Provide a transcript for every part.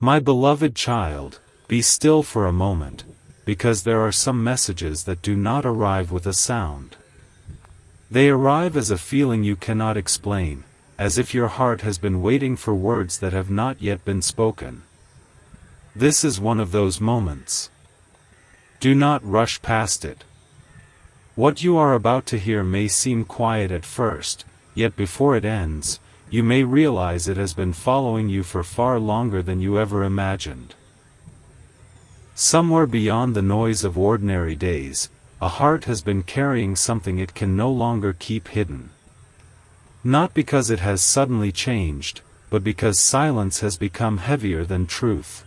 My beloved child, be still for a moment, because there are some messages that do not arrive with a sound. They arrive as a feeling you cannot explain, as if your heart has been waiting for words that have not yet been spoken. This is one of those moments. Do not rush past it. What you are about to hear may seem quiet at first, yet before it ends, you may realize it has been following you for far longer than you ever imagined. Somewhere beyond the noise of ordinary days, a heart has been carrying something it can no longer keep hidden. Not because it has suddenly changed, but because silence has become heavier than truth.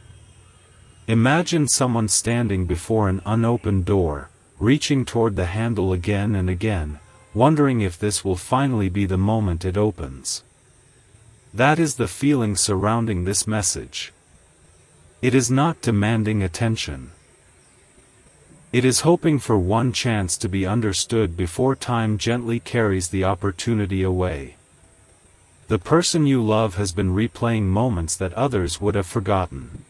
Imagine someone standing before an unopened door, reaching toward the handle again and again, wondering if this will finally be the moment it opens. That is the feeling surrounding this message. It is not demanding attention. It is hoping for one chance to be understood before time gently carries the opportunity away. The person you love has been replaying moments that others would have forgotten.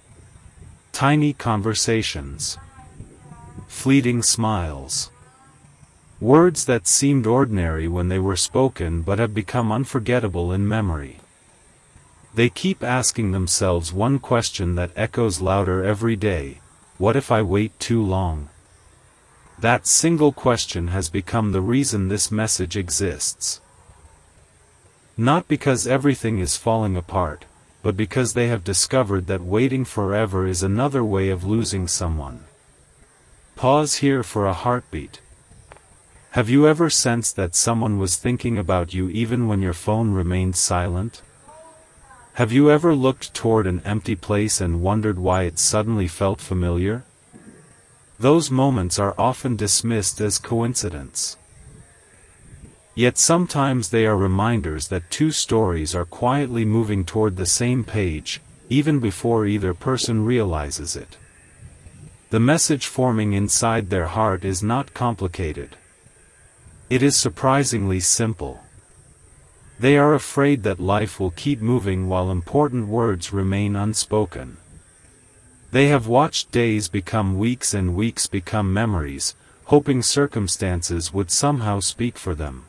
Tiny conversations. Fleeting smiles. Words that seemed ordinary when they were spoken but have become unforgettable in memory. They keep asking themselves one question that echoes louder every day: what if I wait too long? That single question has become the reason this message exists. Not because everything is falling apart, but because they have discovered that waiting forever is another way of losing someone. Pause here for a heartbeat. Have you ever sensed that someone was thinking about you even when your phone remained silent? Have you ever looked toward an empty place and wondered why it suddenly felt familiar? Those moments are often dismissed as coincidence. Yet sometimes they are reminders that two stories are quietly moving toward the same page, even before either person realizes it. The message forming inside their heart is not complicated. It is surprisingly simple. They are afraid that life will keep moving while important words remain unspoken. They have watched days become weeks and weeks become memories, hoping circumstances would somehow speak for them.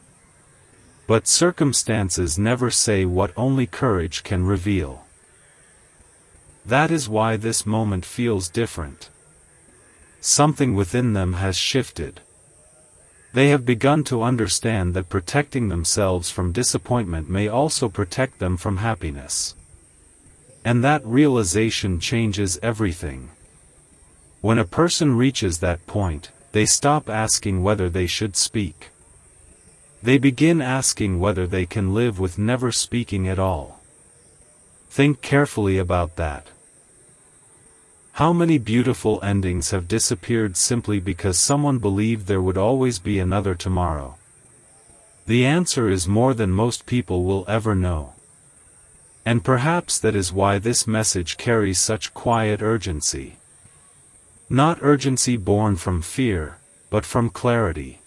But circumstances never say what only courage can reveal. That is why this moment feels different. Something within them has shifted. They have begun to understand that protecting themselves from disappointment may also protect them from happiness. And that realization changes everything. When a person reaches that point, they stop asking whether they should speak. They begin asking whether they can live with never speaking at all. Think carefully about that. How many beautiful endings have disappeared simply because someone believed there would always be another tomorrow? The answer is more than most people will ever know. And perhaps that is why this message carries such quiet urgency. Not urgency born from fear, but from clarity.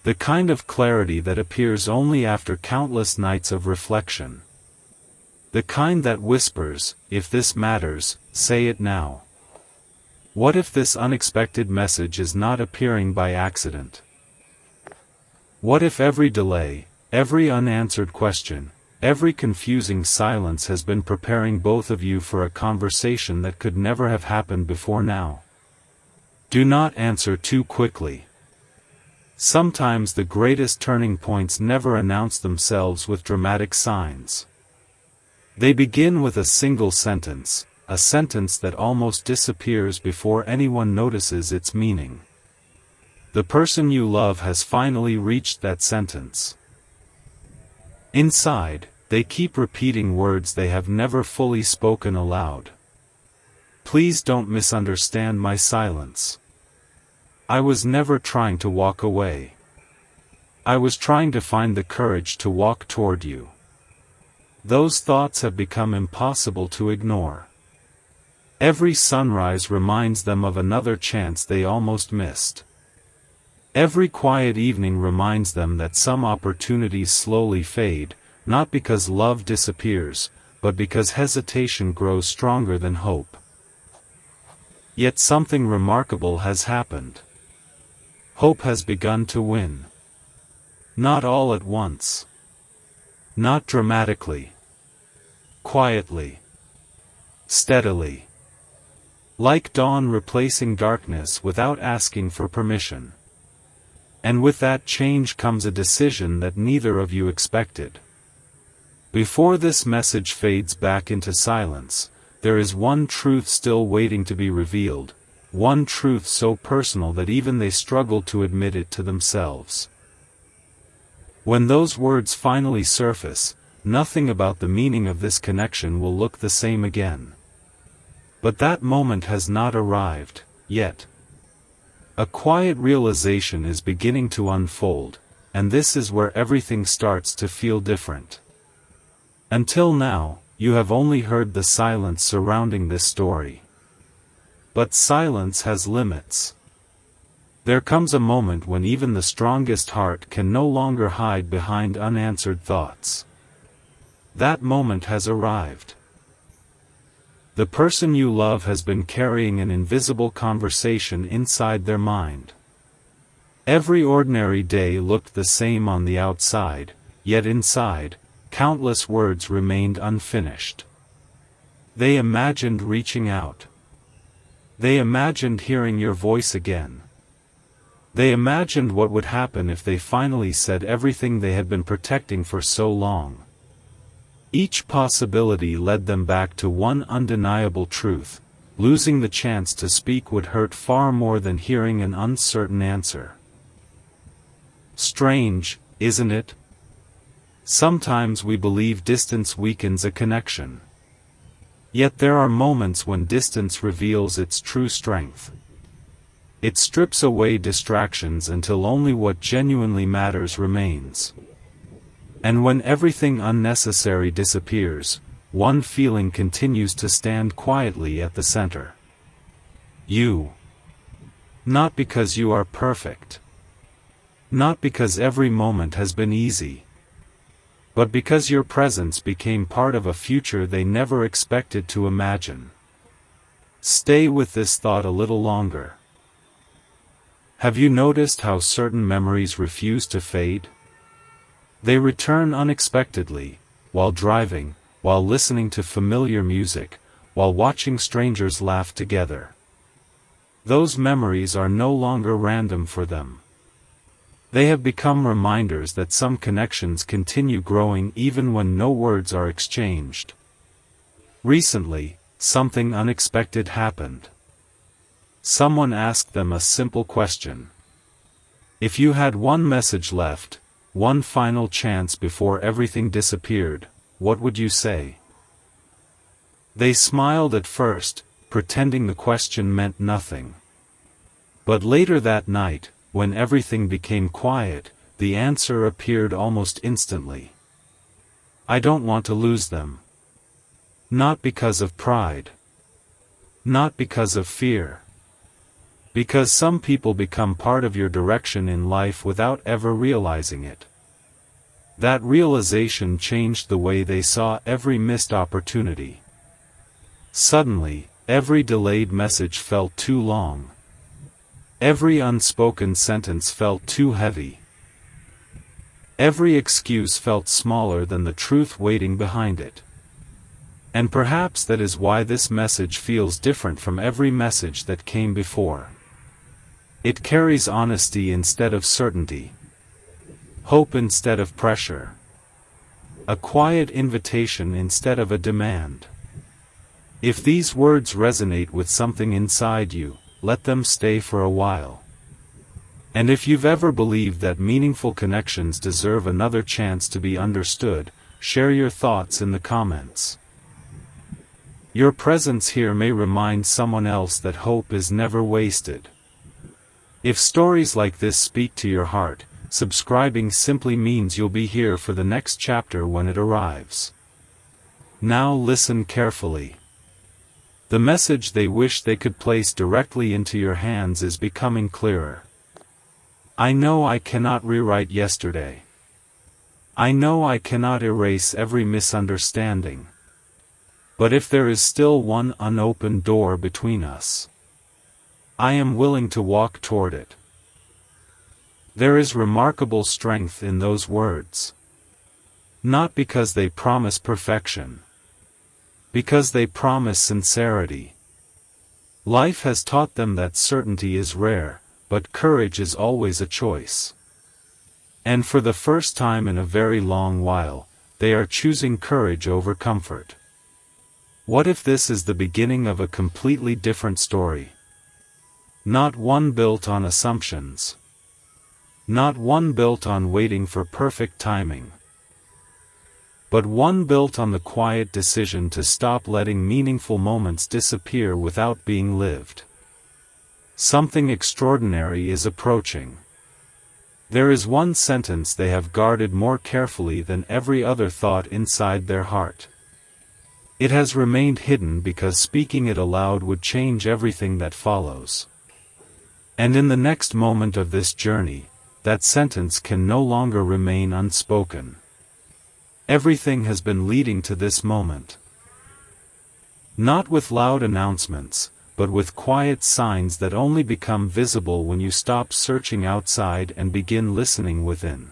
The kind of clarity that appears only after countless nights of reflection. The kind that whispers, if this matters, say it now. What if this unexpected message is not appearing by accident? What if every delay, every unanswered question, every confusing silence has been preparing both of you for a conversation that could never have happened before now? Do not answer too quickly. Sometimes the greatest turning points never announce themselves with dramatic signs. They begin with a single sentence, a sentence that almost disappears before anyone notices its meaning. The person you love has finally reached that sentence. Inside, they keep repeating words they have never fully spoken aloud. Please don't misunderstand my silence. I was never trying to walk away. I was trying to find the courage to walk toward you. Those thoughts have become impossible to ignore. Every sunrise reminds them of another chance they almost missed. Every quiet evening reminds them that some opportunities slowly fade, not because love disappears, but but because hesitation grows stronger than hope. Yet something remarkable has happened. Hope has begun to win. Not all at once. Not dramatically. Quietly. Steadily. Like dawn replacing darkness without asking for permission. And with that change comes a decision that neither of you expected. Before this message fades back into silence, there is one truth still waiting to be revealed, one truth so personal that even they struggle to admit it to themselves. When those words finally surface, nothing about the meaning of this connection will look the same again. But that moment has not arrived, yet. A quiet realization is beginning to unfold, and this is where everything starts to feel different. Until now, you have only heard the silence surrounding this story. But silence has limits. There comes a moment when even the strongest heart can no longer hide behind unanswered thoughts. That moment has arrived. The person you love has been carrying an invisible conversation inside their mind. Every ordinary day looked the same on the outside, yet inside, countless words remained unfinished. They imagined reaching out. They imagined hearing your voice again. They imagined what would happen if they finally said everything they had been protecting for so long. Each possibility led them back to one undeniable truth: losing the chance to speak would hurt far more than hearing an uncertain answer. Strange, isn't it? Sometimes we believe distance weakens a connection. Yet there are moments when distance reveals its true strength. It strips away distractions until only what genuinely matters remains. And when everything unnecessary disappears, one feeling continues to stand quietly at the center. You. Not because you are perfect. Not because every moment has been easy. But because your presence became part of a future they never expected to imagine. Stay with this thought a little longer. Have you noticed how certain memories refuse to fade? They return unexpectedly, while driving, while listening to familiar music, while watching strangers laugh together. Those memories are no longer random for them. They have become reminders that some connections continue growing even when no words are exchanged. Recently, something unexpected happened. Someone asked them a simple question. If you had one message left, one final chance before everything disappeared, what would you say? They smiled at first, pretending the question meant nothing. But later that night, when everything became quiet, the answer appeared almost instantly. I don't want to lose them. Not because of pride. Not because of fear. Because some people become part of your direction in life without ever realizing it. That realization changed the way they saw every missed opportunity. Suddenly, every delayed message felt too long. Every unspoken sentence felt too heavy. Every excuse felt smaller than the truth waiting behind it. And perhaps that is why this message feels different from every message that came before. It carries honesty instead of certainty. Hope instead of pressure. A quiet invitation instead of a demand. If these words resonate with something inside you, let them stay for a while. And if you've ever believed that meaningful connections deserve another chance to be understood, share your thoughts in the comments. Your presence here may remind someone else that hope is never wasted. If stories like this speak to your heart, subscribing simply means you'll be here for the next chapter when it arrives. Now listen carefully. The message they wish they could place directly into your hands is becoming clearer. I know I cannot rewrite yesterday. I know I cannot erase every misunderstanding. But if there is still one unopened door between us, I am willing to walk toward it. There is remarkable strength in those words. Not because they promise perfection, because they promise sincerity. Life has taught them that certainty is rare, but courage is always a choice. And for the first time in a very long while, they are choosing courage over comfort. What if this is the beginning of a completely different story? Not one built on assumptions. Not one built on waiting for perfect timing. But one built on the quiet decision to stop letting meaningful moments disappear without being lived. Something extraordinary is approaching. There is one sentence they have guarded more carefully than every other thought inside their heart. It has remained hidden because speaking it aloud would change everything that follows. And in the next moment of this journey, that sentence can no longer remain unspoken. Everything has been leading to this moment. Not with loud announcements, but with quiet signs that only become visible when you stop searching outside and begin listening within.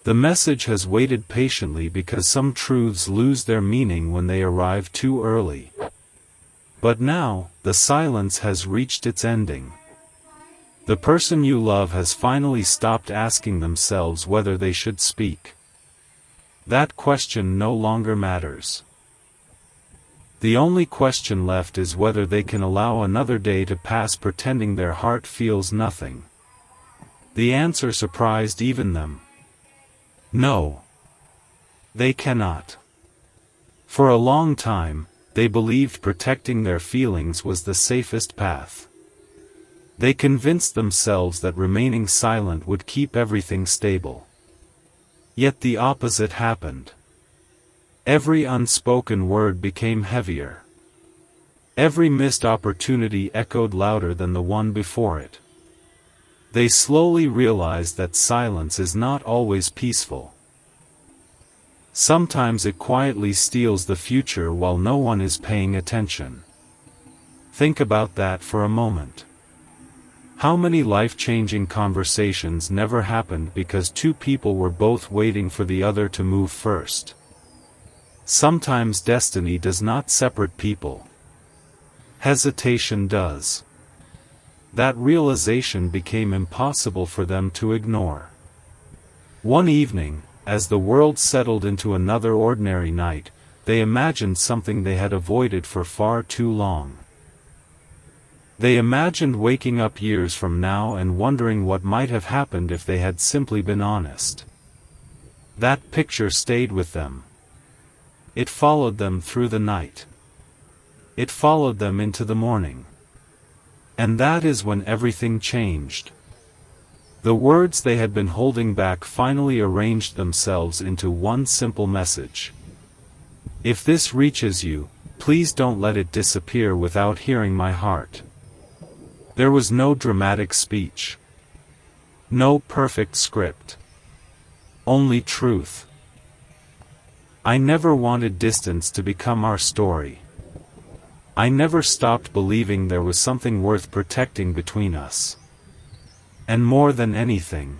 The message has waited patiently because some truths lose their meaning when they arrive too early. But now, the silence has reached its ending. The person you love has finally stopped asking themselves whether they should speak. That question no longer matters. The only question left is whether they can allow another day to pass pretending their heart feels nothing. The answer surprised even them. No. They cannot. For a long time, they believed protecting their feelings was the safest path. They convinced themselves that remaining silent would keep everything stable. Yet the opposite happened. Every unspoken word became heavier. Every missed opportunity echoed louder than the one before it. They slowly realized that silence is not always peaceful. Sometimes it quietly steals the future while no one is paying attention. Think about that for a moment. How many life-changing conversations never happened because two people were both waiting for the other to move first? Sometimes destiny does not separate people. Hesitation does. That realization became impossible for them to ignore. One evening, as the world settled into another ordinary night, they imagined something they had avoided for far too long. They imagined waking up years from now and wondering what might have happened if they had simply been honest. That picture stayed with them. It followed them through the night. It followed them into the morning. And that is when everything changed. The words they had been holding back finally arranged themselves into one simple message. If this reaches you, please don't let it disappear without hearing my heart. There was no dramatic speech. No perfect script. Only truth. I never wanted distance to become our story. I never stopped believing there was something worth protecting between us. And more than anything,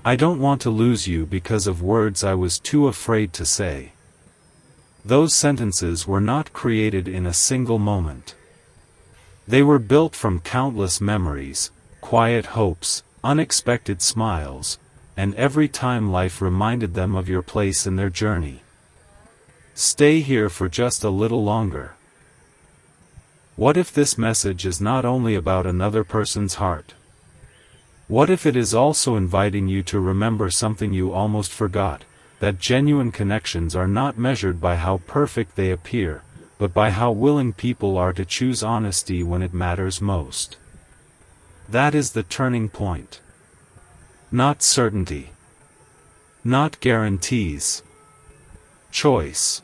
I don't want to lose you because of words I was too afraid to say. Those sentences were not created in a single moment. They were built from countless memories, quiet hopes, unexpected smiles, and every time life reminded them of your place in their journey. Stay here for just a little longer. What if this message is not only about another person's heart? What if it is also inviting you to remember something you almost forgot, that genuine connections are not measured by how perfect they appear, but by how willing people are to choose honesty when it matters most? That is the turning point. Not certainty. Not guarantees. Choice.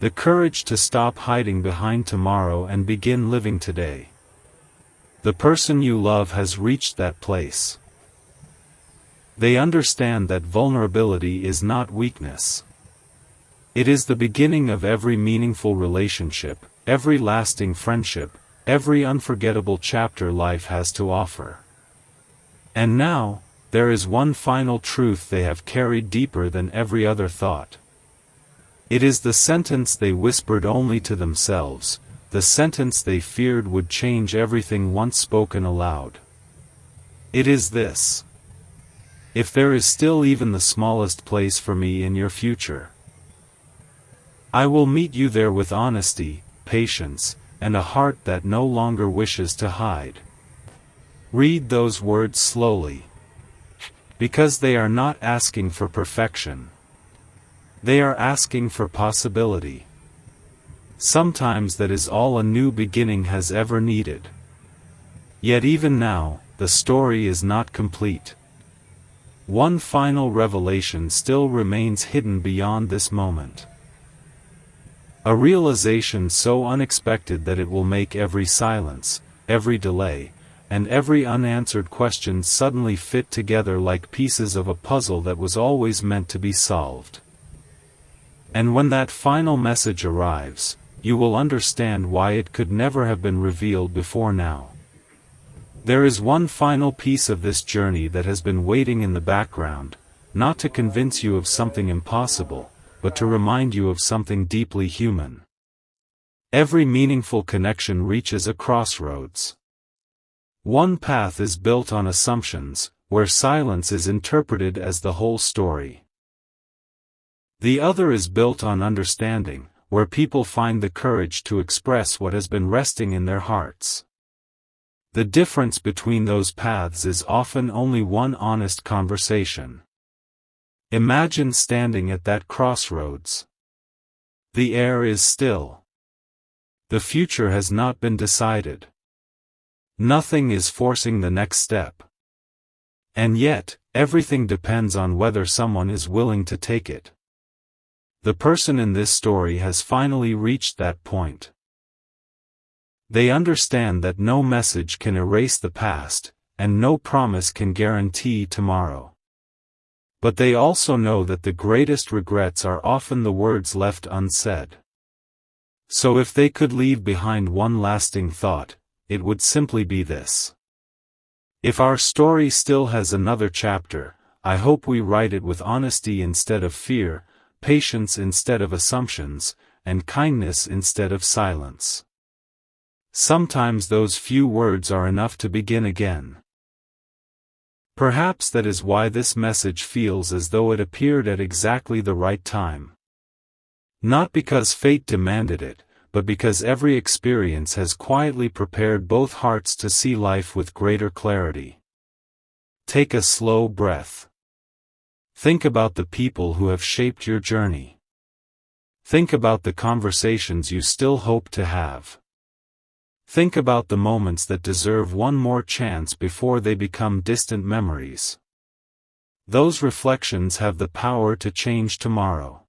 The courage to stop hiding behind tomorrow and begin living today. The person you love has reached that place. They understand that vulnerability is not weakness. It is the beginning of every meaningful relationship, every lasting friendship, every unforgettable chapter life has to offer. And now, there is one final truth they have carried deeper than every other thought. It is the sentence they whispered only to themselves, the sentence they feared would change everything once spoken aloud. It is this: if there is still even the smallest place for me in your future, I will meet you there with honesty, patience, and a heart that no longer wishes to hide. Read those words slowly. Because they are not asking for perfection. They are asking for possibility. Sometimes that is all a new beginning has ever needed. Yet even now, the story is not complete. One final revelation still remains hidden beyond this moment. A realization so unexpected that it will make every silence, every delay, and every unanswered question suddenly fit together like pieces of a puzzle that was always meant to be solved. And when that final message arrives, you will understand why it could never have been revealed before now. There is one final piece of this journey that has been waiting in the background, not to convince you of something impossible, but to remind you of something deeply human. Every meaningful connection reaches a crossroads. One path is built on assumptions, where silence is interpreted as the whole story. The other is built on understanding, where people find the courage to express what has been resting in their hearts. The difference between those paths is often only one honest conversation. Imagine standing at that crossroads. The air is still. The future has not been decided. Nothing is forcing the next step. And yet, everything depends on whether someone is willing to take it. The person in this story has finally reached that point. They understand that no message can erase the past, and no promise can guarantee tomorrow. But they also know that the greatest regrets are often the words left unsaid. So if they could leave behind one lasting thought, it would simply be this: if our story still has another chapter, I hope we write it with honesty instead of fear, patience instead of assumptions, and kindness instead of silence. Sometimes those few words are enough to begin again. Perhaps that is why this message feels as though it appeared at exactly the right time. Not because fate demanded it, but because every experience has quietly prepared both hearts to see life with greater clarity. Take a slow breath. Think about the people who have shaped your journey. Think about the conversations you still hope to have. Think about the moments that deserve one more chance before they become distant memories. Those reflections have the power to change tomorrow.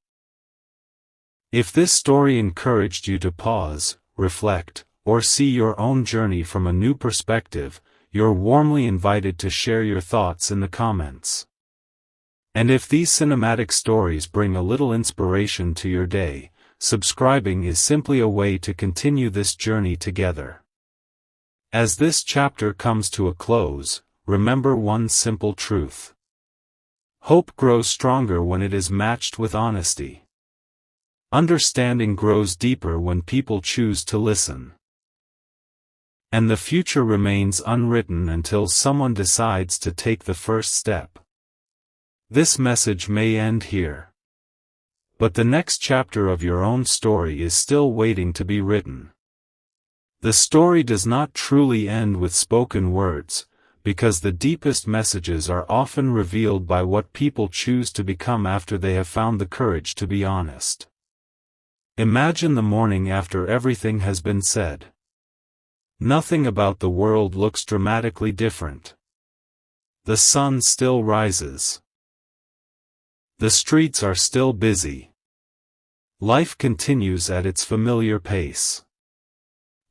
If this story encouraged you to pause, reflect, or see your own journey from a new perspective, you're warmly invited to share your thoughts in the comments. And if these cinematic stories bring a little inspiration to your day, subscribing is simply a way to continue this journey together. As this chapter comes to a close, remember one simple truth. Hope grows stronger when it is matched with honesty. Understanding grows deeper when people choose to listen. And the future remains unwritten until someone decides to take the first step. This message may end here. But the next chapter of your own story is still waiting to be written. The story does not truly end with spoken words, because the deepest messages are often revealed by what people choose to become after they have found the courage to be honest. Imagine the morning after everything has been said. Nothing about the world looks dramatically different. The sun still rises. The streets are still busy. Life continues at its familiar pace.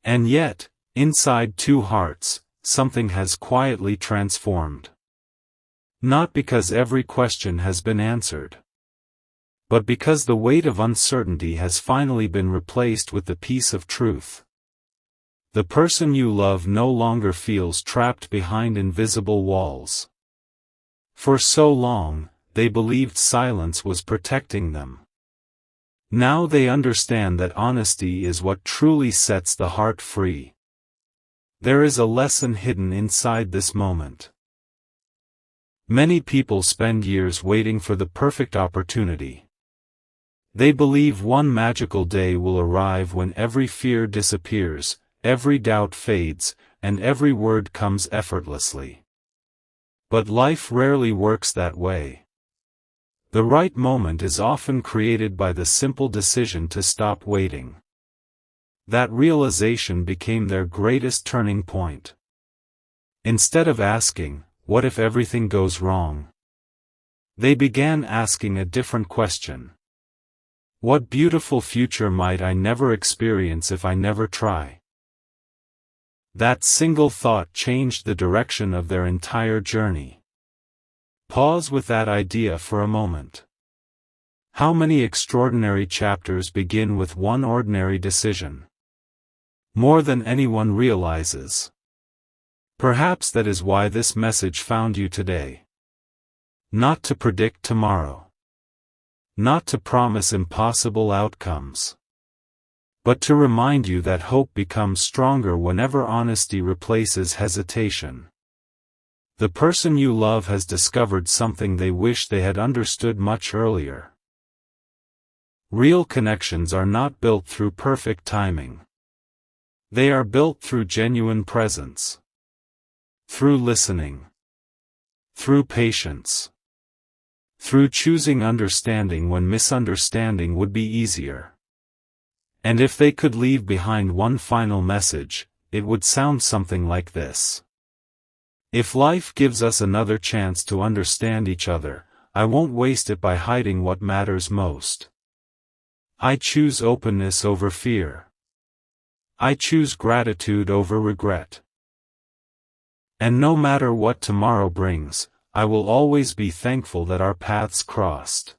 And yet, inside two hearts, something has quietly transformed. Not because every question has been answered, but because the weight of uncertainty has finally been replaced with the peace of truth. The person you love no longer feels trapped behind invisible walls. For so long, they believed silence was protecting them. Now they understand that honesty is what truly sets the heart free. There is a lesson hidden inside this moment. Many people spend years waiting for the perfect opportunity. They believe one magical day will arrive when every fear disappears, every doubt fades, and every word comes effortlessly. But life rarely works that way. The right moment is often created by the simple decision to stop waiting. That realization became their greatest turning point. Instead of asking, "What if everything goes wrong?" they began asking a different question. What beautiful future might I never experience if I never try? That single thought changed the direction of their entire journey. Pause with that idea for a moment. How many extraordinary chapters begin with one ordinary decision? More than anyone realizes. Perhaps that is why this message found you today. Not to predict tomorrow. Not to promise impossible outcomes. But to remind you that hope becomes stronger whenever honesty replaces hesitation. The person you love has discovered something they wish they had understood much earlier. Real connections are not built through perfect timing. They are built through genuine presence. Through listening. Through patience. Through choosing understanding when misunderstanding would be easier. And if they could leave behind one final message, it would sound something like this. If life gives us another chance to understand each other, I won't waste it by hiding what matters most. I choose openness over fear. I choose gratitude over regret. And no matter what tomorrow brings, I will always be thankful that our paths crossed.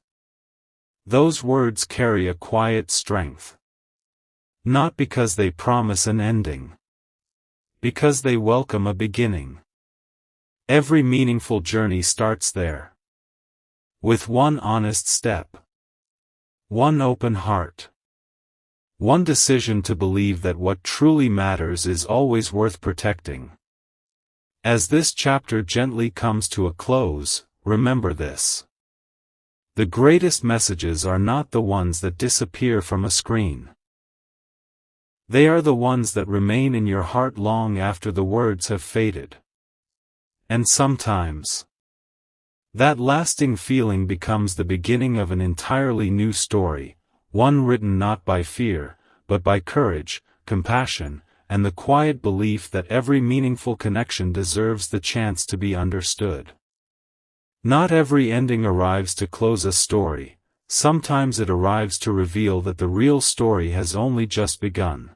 Those words carry a quiet strength. Not because they promise an ending. Because they welcome a beginning. Every meaningful journey starts there. With one honest step. One open heart. One decision to believe that what truly matters is always worth protecting. As this chapter gently comes to a close, remember this. The greatest messages are not the ones that disappear from a screen. They are the ones that remain in your heart long after the words have faded. And sometimes, that lasting feeling becomes the beginning of an entirely new story, one written not by fear, but by courage, compassion, and the quiet belief that every meaningful connection deserves the chance to be understood. Not every ending arrives to close a story, sometimes it arrives to reveal that the real story has only just begun.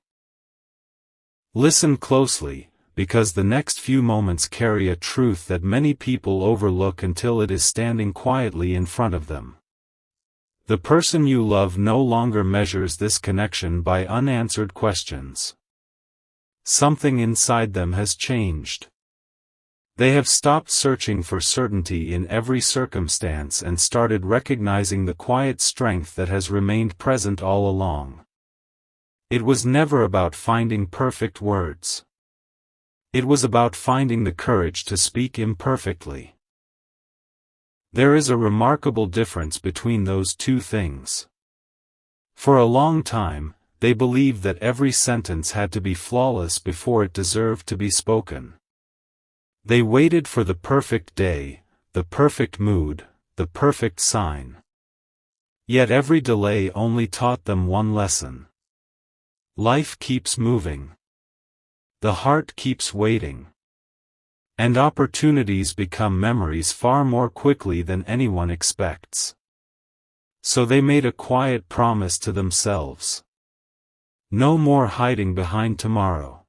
Listen closely, because the next few moments carry a truth that many people overlook until it is standing quietly in front of them. The person you love no longer measures this connection by unanswered questions. Something inside them has changed. They have stopped searching for certainty in every circumstance and started recognizing the quiet strength that has remained present all along. It was never about finding perfect words. It was about finding the courage to speak imperfectly. There is a remarkable difference between those two things. For a long time, they believed that every sentence had to be flawless before it deserved to be spoken. They waited for the perfect day, the perfect mood, the perfect sign. Yet every delay only taught them one lesson. Life keeps moving. The heart keeps waiting. And opportunities become memories far more quickly than anyone expects. So they made a quiet promise to themselves. No more hiding behind tomorrow.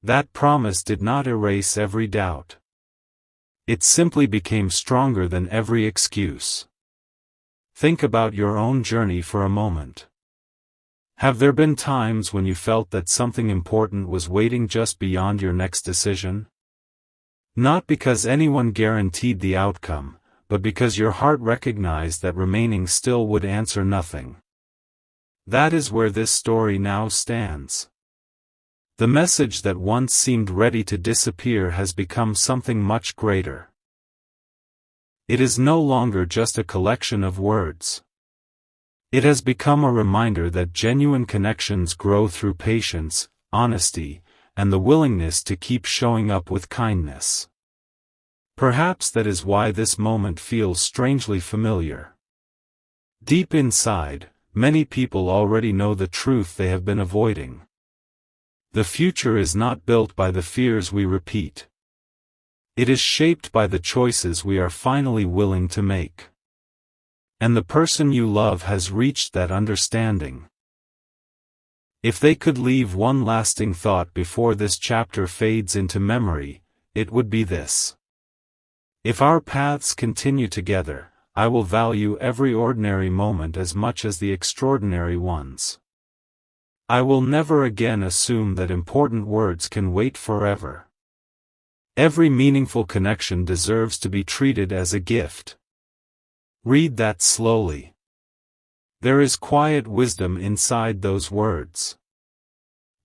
That promise did not erase every doubt. It simply became stronger than every excuse. Think about your own journey for a moment. Have there been times when you felt that something important was waiting just beyond your next decision? Not because anyone guaranteed the outcome, but because your heart recognized that remaining still would answer nothing. That is where this story now stands. The message that once seemed ready to disappear has become something much greater. It is no longer just a collection of words. It has become a reminder that genuine connections grow through patience, honesty, and the willingness to keep showing up with kindness. Perhaps that is why this moment feels strangely familiar. Deep inside, many people already know the truth they have been avoiding. The future is not built by the fears we repeat. It is shaped by the choices we are finally willing to make. And the person you love has reached that understanding. If they could leave one lasting thought before this chapter fades into memory, it would be this. If our paths continue together, I will value every ordinary moment as much as the extraordinary ones. I will never again assume that important words can wait forever. Every meaningful connection deserves to be treated as a gift. Read that slowly. There is quiet wisdom inside those words.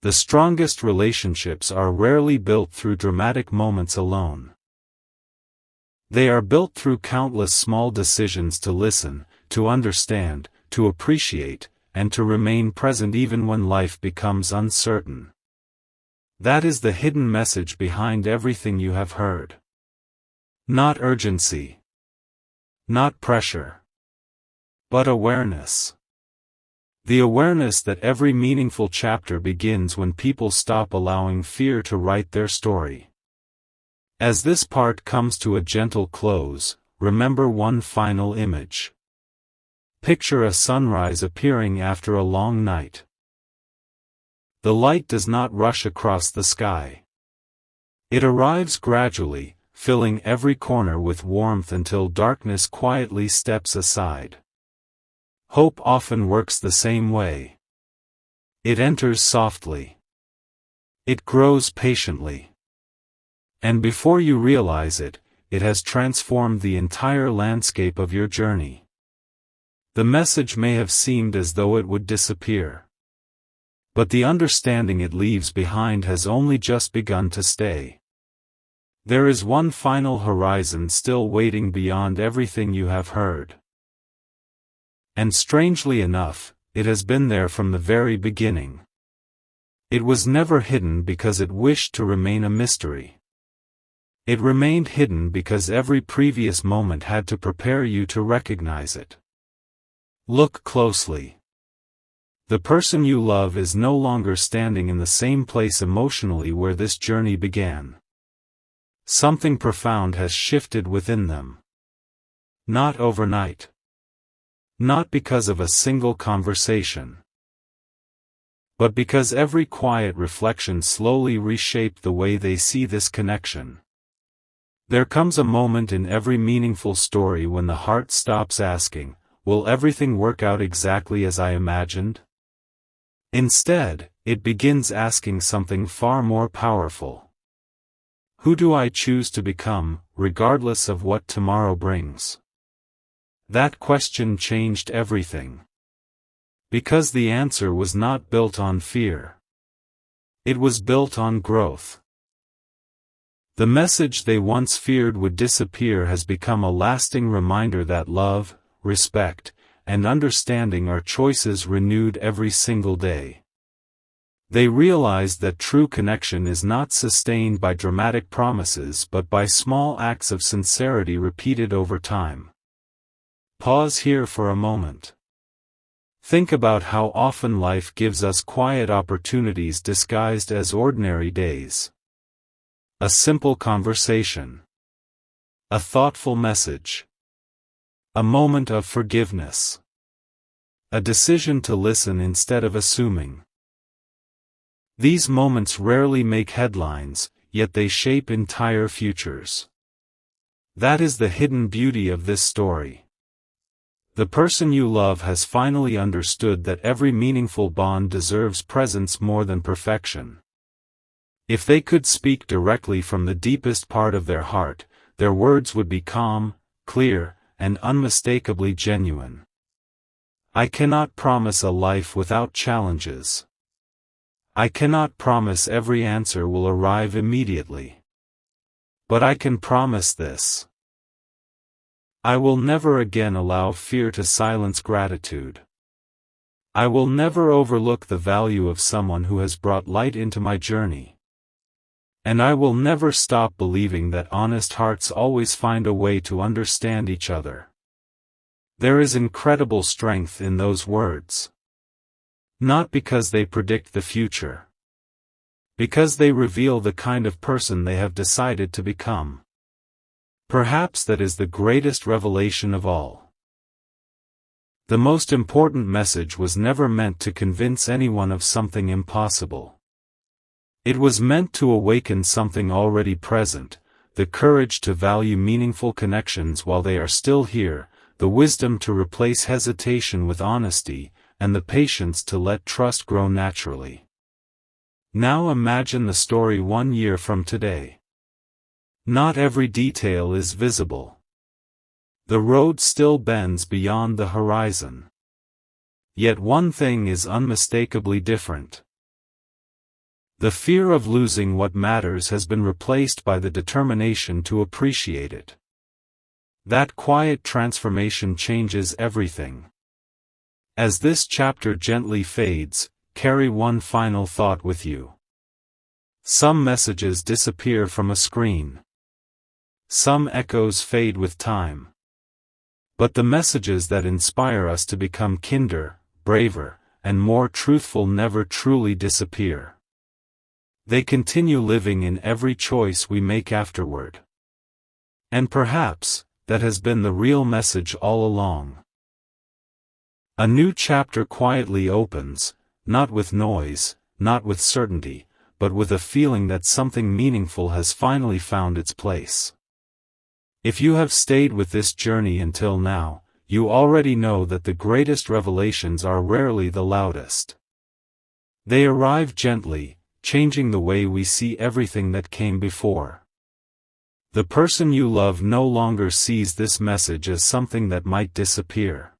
The strongest relationships are rarely built through dramatic moments alone. They are built through countless small decisions to listen, to understand, to appreciate, and to remain present even when life becomes uncertain. That is the hidden message behind everything you have heard. Not urgency. Not pressure. But awareness. The awareness that every meaningful chapter begins when people stop allowing fear to write their story. As this part comes to a gentle close, remember one final image. Picture a sunrise appearing after a long night. The light does not rush across the sky. It arrives gradually, filling every corner with warmth until darkness quietly steps aside. Hope often works the same way. It enters softly. It grows patiently. And before you realize it, it has transformed the entire landscape of your journey. The message may have seemed as though it would disappear. But the understanding it leaves behind has only just begun to stay. There is one final horizon still waiting beyond everything you have heard. And strangely enough, it has been there from the very beginning. It was never hidden because it wished to remain a mystery. It remained hidden because every previous moment had to prepare you to recognize it. Look closely. The person you love is no longer standing in the same place emotionally where this journey began. Something profound has shifted within them. Not overnight. Not because of a single conversation. But because every quiet reflection slowly reshaped the way they see this connection. There comes a moment in every meaningful story when the heart stops asking, "Will everything work out exactly as I imagined?" Instead, it begins asking something far more powerful. Who do I choose to become, regardless of what tomorrow brings? That question changed everything. Because the answer was not built on fear. It was built on growth. The message they once feared would disappear has become a lasting reminder that love, respect, and understanding are choices renewed every single day. They realized that true connection is not sustained by dramatic promises but by small acts of sincerity repeated over time. Pause here for a moment. Think about how often life gives us quiet opportunities disguised as ordinary days. A simple conversation. A thoughtful message. A moment of forgiveness. A decision to listen instead of assuming. These moments rarely make headlines, yet they shape entire futures. That is the hidden beauty of this story. The person you love has finally understood that every meaningful bond deserves presence more than perfection. If they could speak directly from the deepest part of their heart, their words would be calm, clear, and unmistakably genuine. I cannot promise a life without challenges. I cannot promise every answer will arrive immediately. But I can promise this. I will never again allow fear to silence gratitude. I will never overlook the value of someone who has brought light into my journey. And I will never stop believing that honest hearts always find a way to understand each other. There is incredible strength in those words. Not because they predict the future. Because they reveal the kind of person they have decided to become. Perhaps that is the greatest revelation of all. The most important message was never meant to convince anyone of something impossible. It was meant to awaken something already present, the courage to value meaningful connections while they are still here, the wisdom to replace hesitation with honesty, and the patience to let trust grow naturally. Now imagine the story 1 year from today. Not every detail is visible. The road still bends beyond the horizon. Yet one thing is unmistakably different. The fear of losing what matters has been replaced by the determination to appreciate it. That quiet transformation changes everything. As this chapter gently fades, carry one final thought with you. Some messages disappear from a screen. Some echoes fade with time. But the messages that inspire us to become kinder, braver, and more truthful never truly disappear. They continue living in every choice we make afterward. And perhaps, that has been the real message all along. A new chapter quietly opens, not with noise, not with certainty, but with a feeling that something meaningful has finally found its place. If you have stayed with this journey until now, you already know that the greatest revelations are rarely the loudest. They arrive gently, changing the way we see everything that came before. The person you love no longer sees this message as something that might disappear.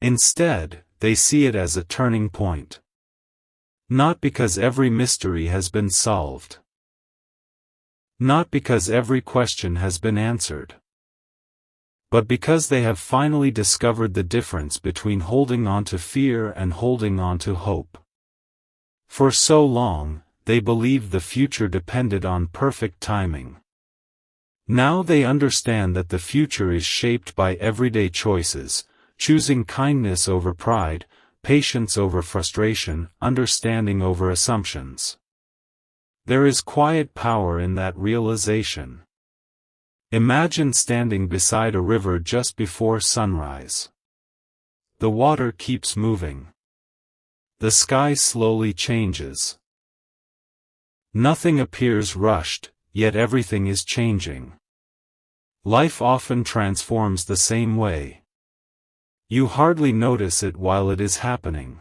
Instead, they see it as a turning point. Not because every mystery has been solved. Not because every question has been answered. But because they have finally discovered the difference between holding on to fear and holding on to hope. For so long, they believed the future depended on perfect timing. Now they understand that the future is shaped by everyday choices, choosing kindness over pride, patience over frustration, understanding over assumptions. There is quiet power in that realization. Imagine standing beside a river just before sunrise. The water keeps moving. The sky slowly changes. Nothing appears rushed, yet everything is changing. Life often transforms the same way. You hardly notice it while it is happening.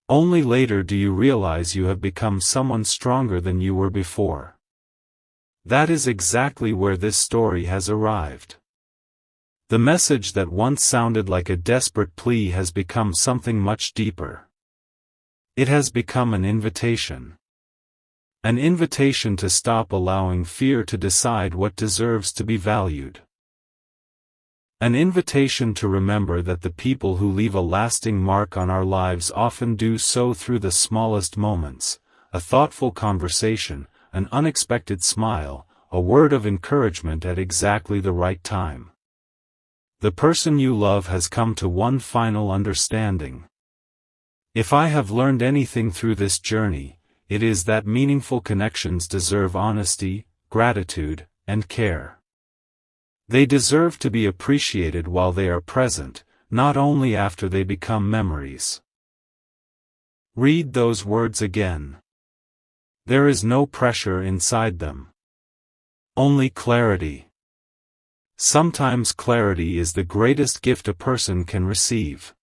Only later do you realize you have become someone stronger than you were before. That is exactly where this story has arrived. The message that once sounded like a desperate plea has become something much deeper. It has become an invitation. An invitation to stop allowing fear to decide what deserves to be valued. An invitation to remember that the people who leave a lasting mark on our lives often do so through the smallest moments, a thoughtful conversation, an unexpected smile, a word of encouragement at exactly the right time. The person you love has come to one final understanding. If I have learned anything through this journey, it is that meaningful connections deserve honesty, gratitude, and care. They deserve to be appreciated while they are present, not only after they become memories. Read those words again. There is no pressure inside them. Only clarity. Sometimes clarity is the greatest gift a person can receive.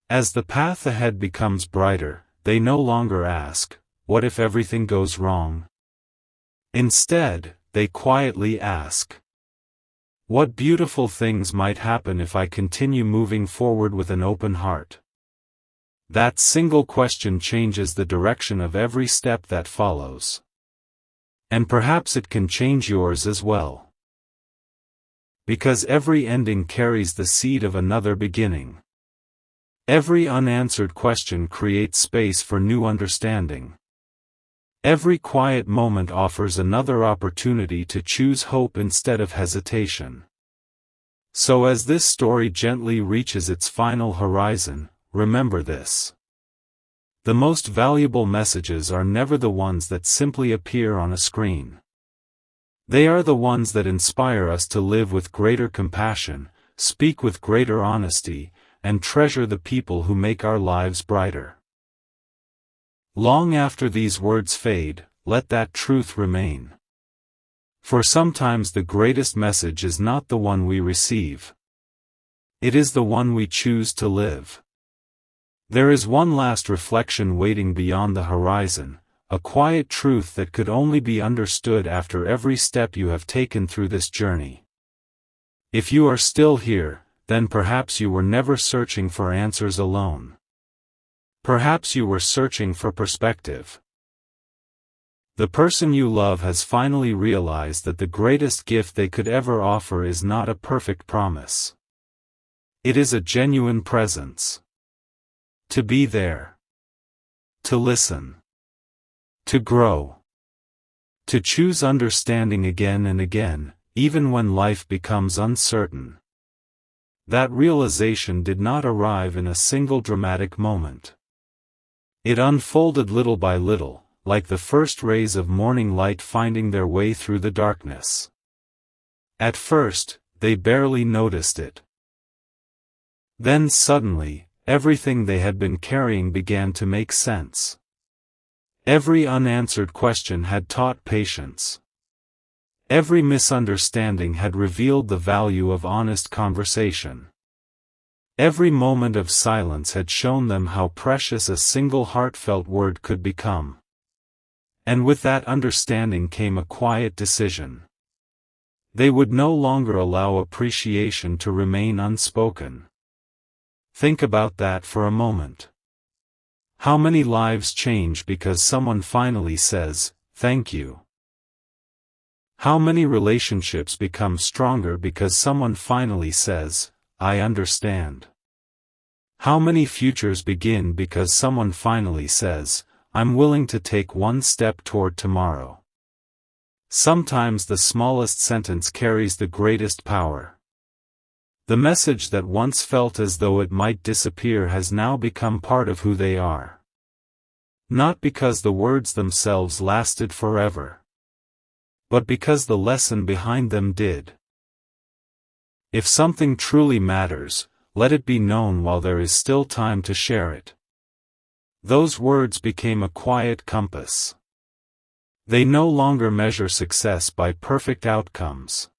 As the path ahead becomes brighter, they no longer ask, "What if everything goes wrong?" Instead, they quietly ask, "What beautiful things might happen if I continue moving forward with an open heart?" That single question changes the direction of every step that follows. And perhaps it can change yours as well. Because every ending carries the seed of another beginning. Every unanswered question creates space for new understanding. Every quiet moment offers another opportunity to choose hope instead of hesitation. So as this story gently reaches its final horizon, remember this. The most valuable messages are never the ones that simply appear on a screen. They are the ones that inspire us to live with greater compassion, speak with greater honesty, and treasure the people who make our lives brighter. Long after these words fade, let that truth remain. For sometimes the greatest message is not the one we receive. It is the one we choose to live. There is one last reflection waiting beyond the horizon, a quiet truth that could only be understood after every step you have taken through this journey. If you are still here, then perhaps you were never searching for answers alone. Perhaps you were searching for perspective. The person you love has finally realized that the greatest gift they could ever offer is not a perfect promise. It is a genuine presence. To be there. To listen. To grow. To choose understanding again and again, even when life becomes uncertain. That realization did not arrive in a single dramatic moment. It unfolded little by little, like the first rays of morning light finding their way through the darkness. At first, they barely noticed it. Then suddenly, everything they had been carrying began to make sense. Every unanswered question had taught patience. Every misunderstanding had revealed the value of honest conversation. Every moment of silence had shown them how precious a single heartfelt word could become. And with that understanding came a quiet decision. They would no longer allow appreciation to remain unspoken. Think about that for a moment. How many lives change because someone finally says, "Thank you"? How many relationships become stronger because someone finally says, "I understand"? How many futures begin because someone finally says, "I'm willing to take one step toward tomorrow"? Sometimes the smallest sentence carries the greatest power. The message that once felt as though it might disappear has now become part of who they are. Not because the words themselves lasted forever, but because the lesson behind them did. If something truly matters, let it be known while there is still time to share it. Those words became a quiet compass. They no longer measure success by perfect outcomes.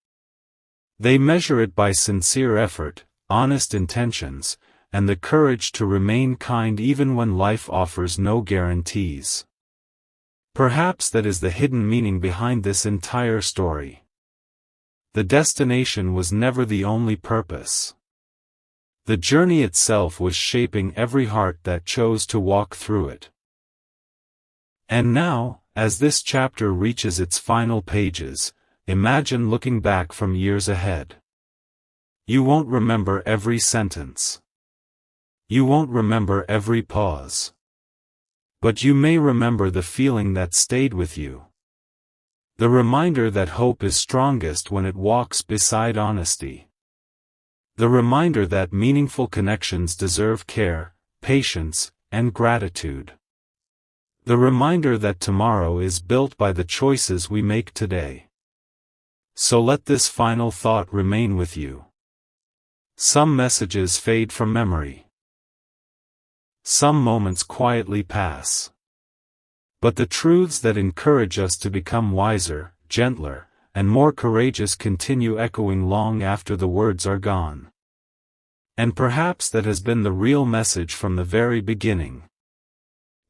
They measure it by sincere effort, honest intentions, and the courage to remain kind even when life offers no guarantees. Perhaps that is the hidden meaning behind this entire story. The destination was never the only purpose. The journey itself was shaping every heart that chose to walk through it. And now, as this chapter reaches its final pages, imagine looking back from years ahead. You won't remember every sentence. You won't remember every pause. But you may remember the feeling that stayed with you. The reminder that hope is strongest when it walks beside honesty. The reminder that meaningful connections deserve care, patience, and gratitude. The reminder that tomorrow is built by the choices we make today. So let this final thought remain with you. Some messages fade from memory. Some moments quietly pass. But the truths that encourage us to become wiser, gentler, and more courageous continue echoing long after the words are gone. And perhaps that has been the real message from the very beginning.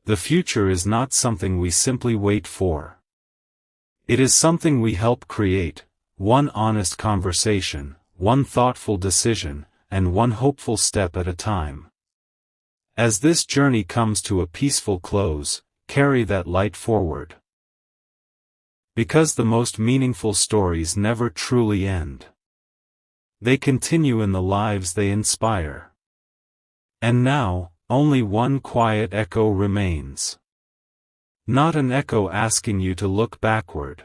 The future is not something we simply wait for. It is something we help create, one honest conversation, one thoughtful decision, and one hopeful step at a time. As this journey comes to a peaceful close, carry that light forward. Because the most meaningful stories never truly end. They continue in the lives they inspire. And now, only one quiet echo remains. Not an echo asking you to look backward.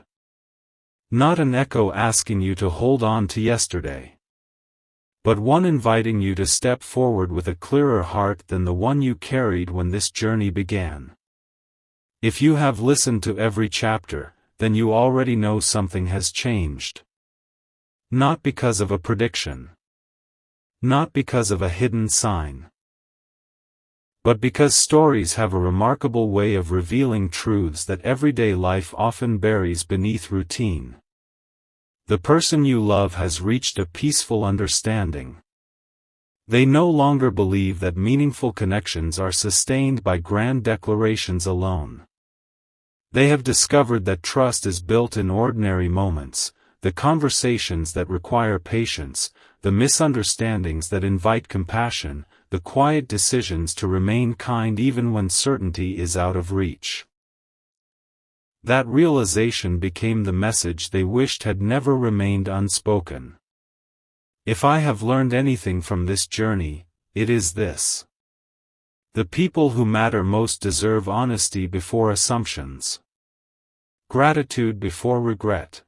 Not an echo asking you to hold on to yesterday. But one inviting you to step forward with a clearer heart than the one you carried when this journey began. If you have listened to every chapter, then you already know something has changed. Not because of a prediction. Not because of a hidden sign. But because stories have a remarkable way of revealing truths that everyday life often buries beneath routine. The person you love has reached a peaceful understanding. They no longer believe that meaningful connections are sustained by grand declarations alone. They have discovered that trust is built in ordinary moments, the conversations that require patience, the misunderstandings that invite compassion, the quiet decisions to remain kind even when certainty is out of reach. That realization became the message they wished had never remained unspoken. If I have learned anything from this journey, it is this. The people who matter most deserve honesty before assumptions. Gratitude before regret.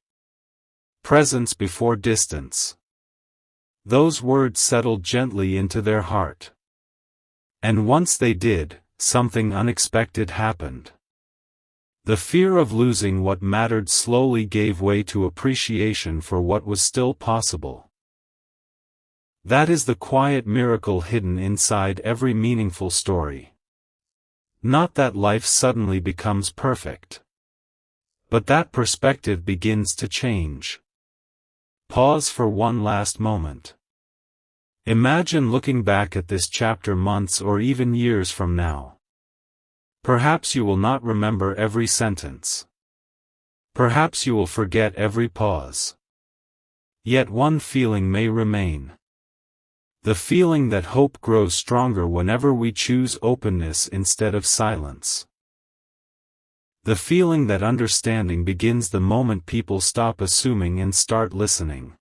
Presence before distance. Those words settled gently into their heart. And once they did, something unexpected happened. The fear of losing what mattered slowly gave way to appreciation for what was still possible. That is the quiet miracle hidden inside every meaningful story. Not that life suddenly becomes perfect. But that perspective begins to change. Pause for one last moment. Imagine looking back at this chapter months or even years from now. Perhaps you will not remember every sentence. Perhaps you will forget every pause. Yet one feeling may remain. The feeling that hope grows stronger whenever we choose openness instead of silence. The feeling that understanding begins the moment people stop assuming and start listening.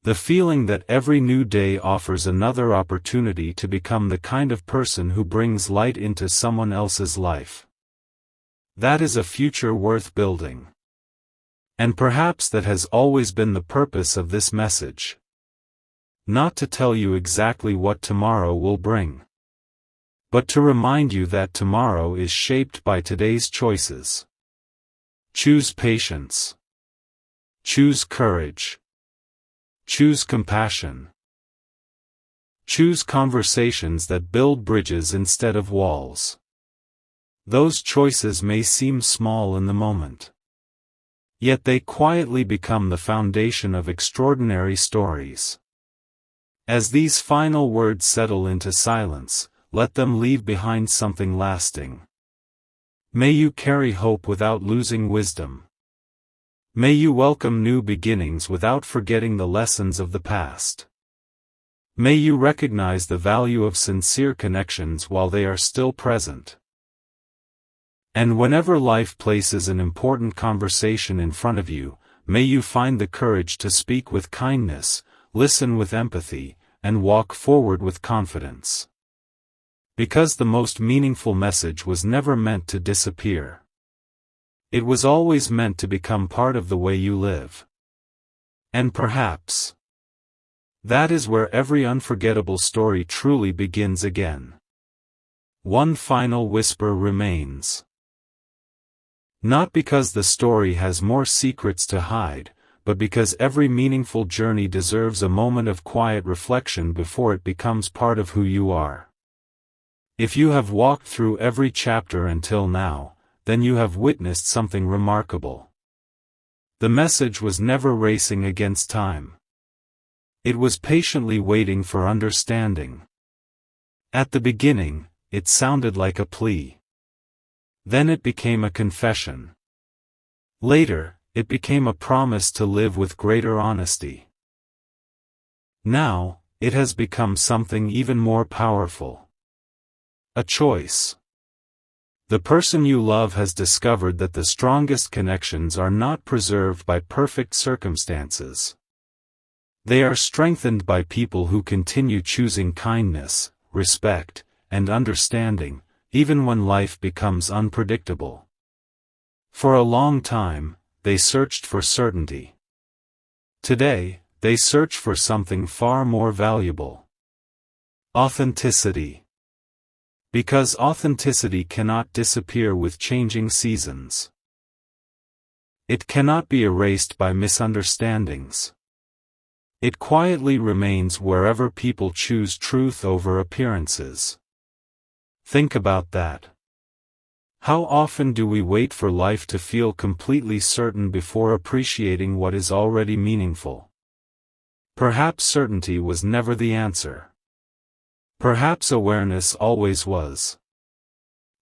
The feeling that every new day offers another opportunity to become the kind of person who brings light into someone else's life. That is a future worth building. And perhaps that has always been the purpose of this message. Not to tell you exactly what tomorrow will bring. But to remind you that tomorrow is shaped by today's choices. Choose patience. Choose courage. Choose compassion. Choose conversations that build bridges instead of walls. Those choices may seem small in the moment. Yet they quietly become the foundation of extraordinary stories. As these final words settle into silence, let them leave behind something lasting. May you carry hope without losing wisdom. May you welcome new beginnings without forgetting the lessons of the past. May you recognize the value of sincere connections while they are still present. And whenever life places an important conversation in front of you, may you find the courage to speak with kindness, listen with empathy, and walk forward with confidence. Because the most meaningful message was never meant to disappear. It was always meant to become part of the way you live. And perhaps that is where every unforgettable story truly begins again. One final whisper remains. Not because the story has more secrets to hide, but because every meaningful journey deserves a moment of quiet reflection before it becomes part of who you are. If you have walked through every chapter until now, then you have witnessed something remarkable. The message was never racing against time. It was patiently waiting for understanding. At the beginning, it sounded like a plea. Then it became a confession. Later, it became a promise to live with greater honesty. Now, it has become something even more powerful. A choice. The person you love has discovered that the strongest connections are not preserved by perfect circumstances. They are strengthened by people who continue choosing kindness, respect, and understanding, even when life becomes unpredictable. For a long time, they searched for certainty. Today, they search for something far more valuable. Authenticity. Because authenticity cannot disappear with changing seasons. It cannot be erased by misunderstandings. It quietly remains wherever people choose truth over appearances. Think about that. How often do we wait for life to feel completely certain before appreciating what is already meaningful? Perhaps certainty was never the answer. Perhaps awareness always was.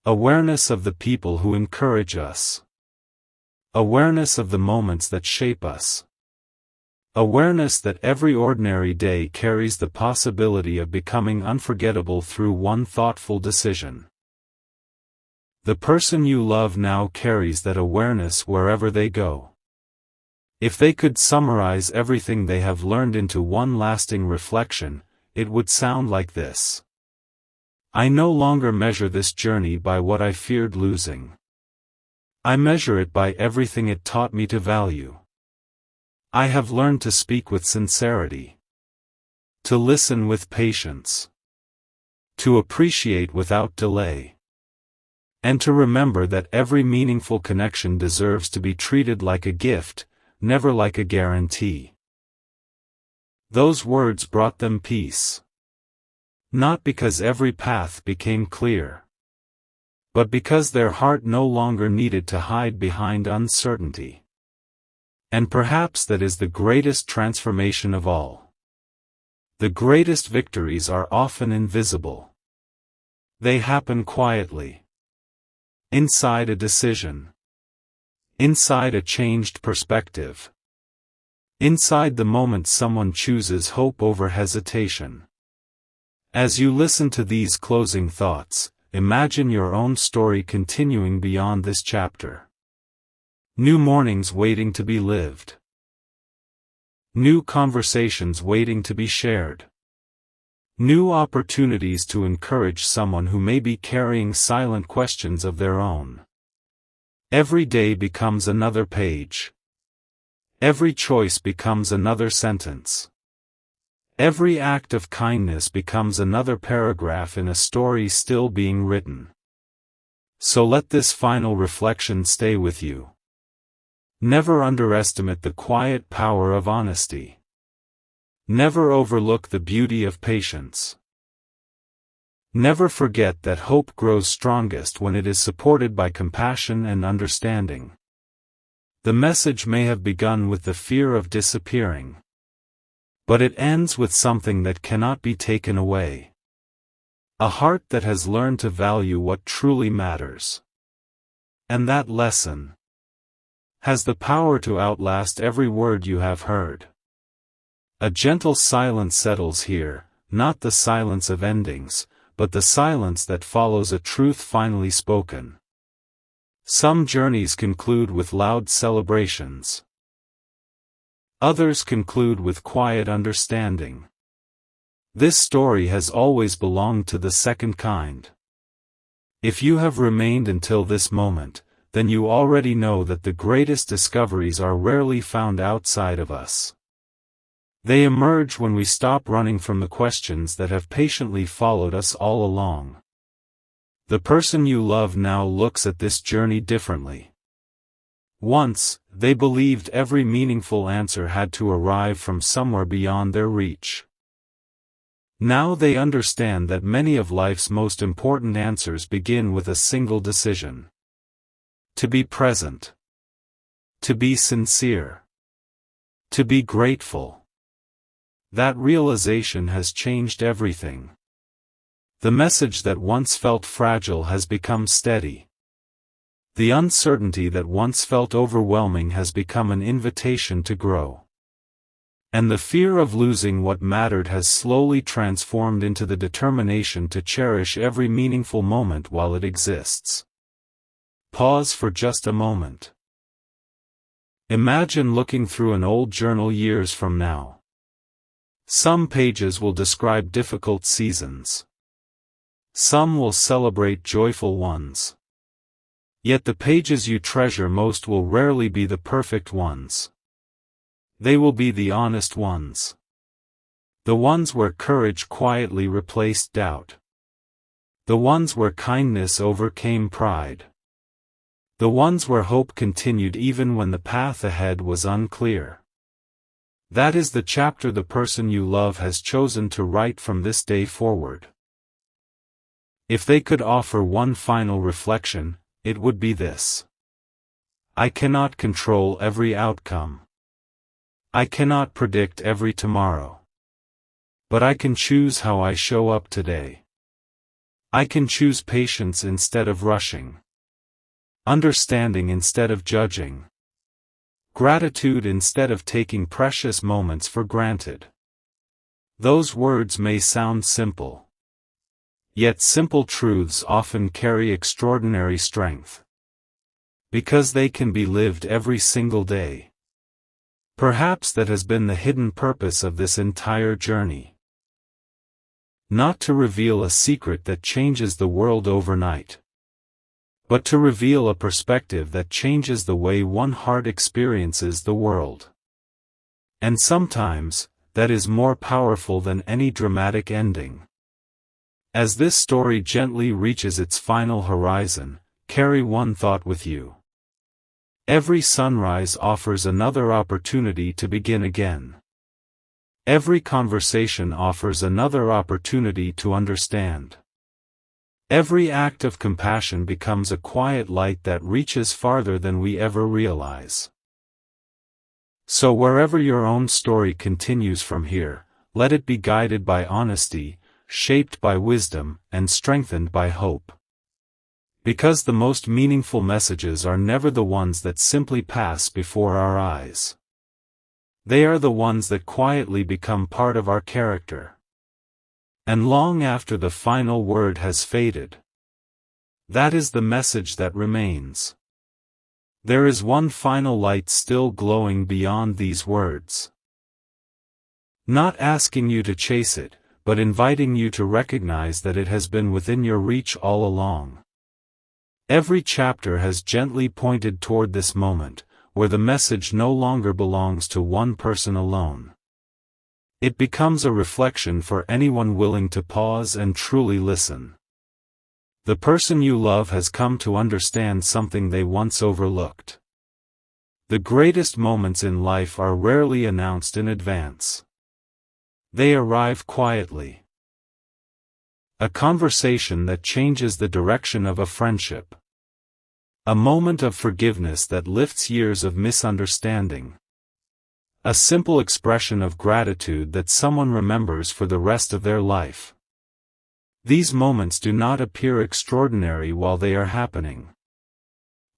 Awareness of the people who encourage us. Awareness of the moments that shape us. Awareness that every ordinary day carries the possibility of becoming unforgettable through one thoughtful decision. The person you love now carries that awareness wherever they go. If they could summarize everything they have learned into one lasting reflection, it would sound like this. I no longer measure this journey by what I feared losing. I measure it by everything it taught me to value. I have learned to speak with sincerity. To listen with patience. To appreciate without delay. And to remember that every meaningful connection deserves to be treated like a gift, never like a guarantee. Those words brought them peace. Not because every path became clear, but because their heart no longer needed to hide behind uncertainty. And perhaps that is the greatest transformation of all. The greatest victories are often invisible. They happen quietly. Inside a decision. Inside a changed perspective. Inside the moment someone chooses hope over hesitation. As you listen to these closing thoughts, imagine your own story continuing beyond this chapter. New mornings waiting to be lived. New conversations waiting to be shared. New opportunities to encourage someone who may be carrying silent questions of their own. Every day becomes another page. Every choice becomes another sentence. Every act of kindness becomes another paragraph in a story still being written. So let this final reflection stay with you. Never underestimate the quiet power of honesty. Never overlook the beauty of patience. Never forget that hope grows strongest when it is supported by compassion and understanding. The message may have begun with the fear of disappearing. But it ends with something that cannot be taken away. A heart that has learned to value what truly matters. And that lesson has the power to outlast every word you have heard. A gentle silence settles here, not the silence of endings, but the silence that follows a truth finally spoken. Some journeys conclude with loud celebrations. Others conclude with quiet understanding. This story has always belonged to the second kind. If you have remained until this moment, then you already know that the greatest discoveries are rarely found outside of us. They emerge when we stop running from the questions that have patiently followed us all along. The person you love now looks at this journey differently. Once, they believed every meaningful answer had to arrive from somewhere beyond their reach. Now they understand that many of life's most important answers begin with a single decision. To be present. To be sincere. To be grateful. That realization has changed everything. The message that once felt fragile has become steady. The uncertainty that once felt overwhelming has become an invitation to grow. And the fear of losing what mattered has slowly transformed into the determination to cherish every meaningful moment while it exists. Pause for just a moment. Imagine looking through an old journal years from now. Some pages will describe difficult seasons. Some will celebrate joyful ones. Yet the pages you treasure most will rarely be the perfect ones. They will be the honest ones. The ones where courage quietly replaced doubt. The ones where kindness overcame pride. The ones where hope continued even when the path ahead was unclear. That is the chapter the person you love has chosen to write from this day forward. If they could offer one final reflection, it would be this. I cannot control every outcome. I cannot predict every tomorrow. But I can choose how I show up today. I can choose patience instead of rushing. Understanding instead of judging. Gratitude instead of taking precious moments for granted. Those words may sound simple. Yet simple truths often carry extraordinary strength. Because they can be lived every single day. Perhaps that has been the hidden purpose of this entire journey. Not to reveal a secret that changes the world overnight. But to reveal a perspective that changes the way one heart experiences the world. And sometimes, that is more powerful than any dramatic ending. As this story gently reaches its final horizon, carry one thought with you. Every sunrise offers another opportunity to begin again. Every conversation offers another opportunity to understand. Every act of compassion becomes a quiet light that reaches farther than we ever realize. So wherever your own story continues from here, let it be guided by honesty, shaped by wisdom, and strengthened by hope. Because the most meaningful messages are never the ones that simply pass before our eyes. They are the ones that quietly become part of our character. And long after the final word has faded, that is the message that remains. There is one final light still glowing beyond these words. Not asking you to chase it, but inviting you to recognize that it has been within your reach all along. Every chapter has gently pointed toward this moment, where the message no longer belongs to one person alone. It becomes a reflection for anyone willing to pause and truly listen. The person you love has come to understand something they once overlooked. The greatest moments in life are rarely announced in advance. They arrive quietly. A conversation that changes the direction of a friendship. A moment of forgiveness that lifts years of misunderstanding. A simple expression of gratitude that someone remembers for the rest of their life. These moments do not appear extraordinary while they are happening.